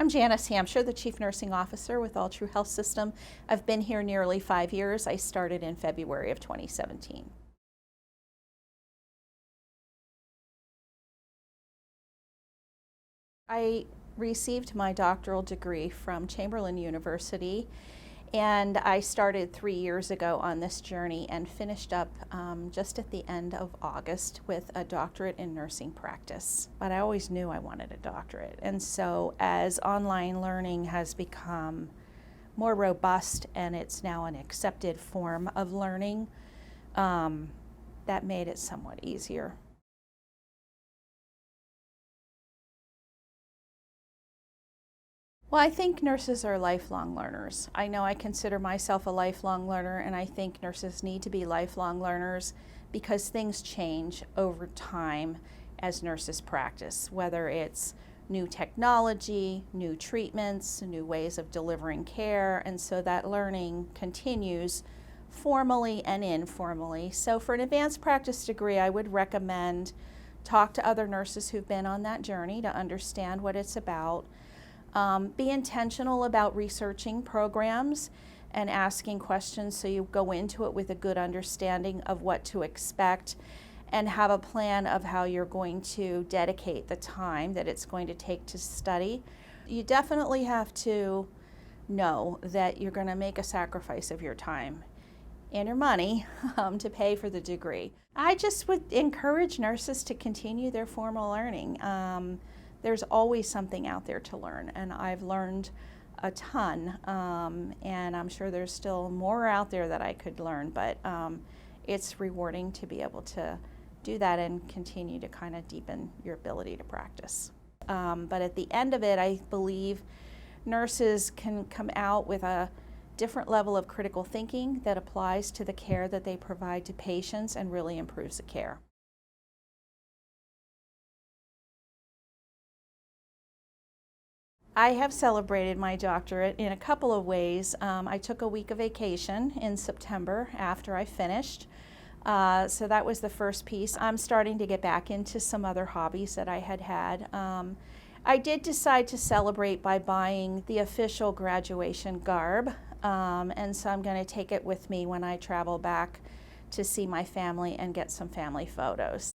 I'm Janice Hamscher, the Chief Nursing Officer with Altru Health System. I've been here nearly 5 years. I started in February of 2017. I received my doctoral degree from Chamberlain University, and I started 3 years ago on this journey and finished up just at the end of August with a doctorate in nursing practice. But I always knew I wanted a doctorate, and so as online learning has become more robust and it's now an accepted form of learning, that made it somewhat easier. Well, I think nurses are lifelong learners. I know I consider myself a lifelong learner, and I think nurses need to be lifelong learners because things change over time as nurses practice, whether it's new technology, new treatments, new ways of delivering care, and so that learning continues formally and informally. So for an advanced practice degree, I would recommend talk to other nurses who've been on that journey to understand what it's about. Be intentional about researching programs and asking questions so you go into it with a good understanding of what to expect and have a plan of how you're going to dedicate the time that it's going to take to study. You definitely have to know that you're going to make a sacrifice of your time and your money to pay for the degree. I just would encourage nurses to continue their formal learning. There's always something out there to learn, and I've learned a ton, and I'm sure there's still more out there that I could learn, but it's rewarding to be able to do that and continue to kind of deepen your ability to practice. But at the end of it, I believe nurses can come out with a different level of critical thinking that applies to the care that they provide to patients and really improves the care. I have celebrated my doctorate in a couple of ways. I took a week of vacation in September after I finished. So that was the first piece. I'm starting to get back into some other hobbies that I had had. I did decide to celebrate by buying the official graduation garb, and so I'm going to take it with me when I travel back to see my family and get some family photos.